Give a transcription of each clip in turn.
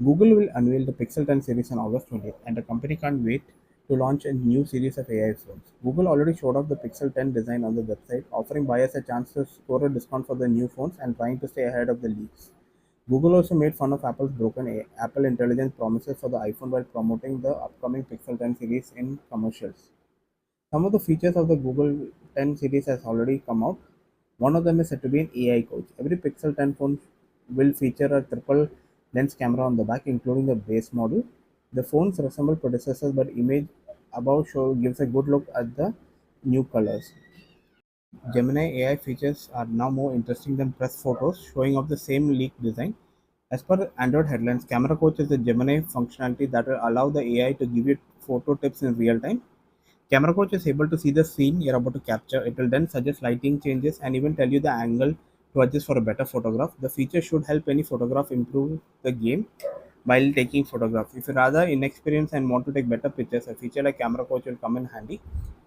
Google will unveil the Pixel 10 series on August 20th, and the company can't wait to launch a new series of AI phones. Google already showed off the Pixel 10 design on the website, offering buyers a chance to score a discount for the new phones and trying to stay ahead of the leaks. Google also made fun of Apple's broken Apple Intelligence promises for the iPhone while promoting the upcoming Pixel 10 series in commercials. Some of the features of the Google 10 series has already come out. One of them is said to be an AI coach. Every Pixel 10 phone will feature a triple lens camera on the back, including the base model. The phones resemble predecessors, but image above show gives a good look at the new colors. Gemini AI features are now more interesting than press photos, showing off the same leaked design. As per Android headlines, Camera Coach is the Gemini functionality that will allow the AI to give you photo tips in real time. Camera Coach is able to see the scene you're about to capture. It will then suggest lighting changes and even tell you the angle to adjust for a better photograph. The feature should help any photograph improve the game while taking photographs. If you're rather inexperienced and want to take better pictures, a feature like Camera Coach will come in handy.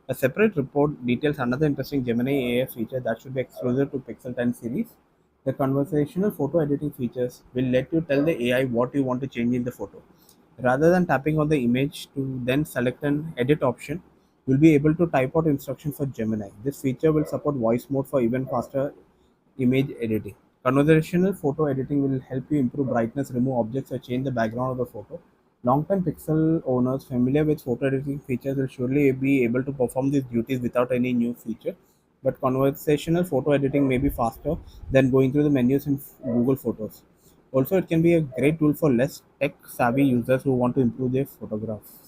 A separate report details another interesting Gemini AI feature that should be exclusive to Pixel 10 series. The conversational photo editing features will let you tell the AI what you want to change in the photo. Rather than tapping on the image to then select an edit option, you'll be able to type out instructions for Gemini. This feature will support voice mode for even faster image editing. Conversational photo editing will help you improve brightness, remove objects, or change the background of the photo. Long-term Pixel owners familiar with photo editing features will surely be able to perform these duties without any new feature. But conversational photo editing may be faster than going through the menus in Google Photos. Also, it can be a great tool for less tech savvy users who want to improve their photographs.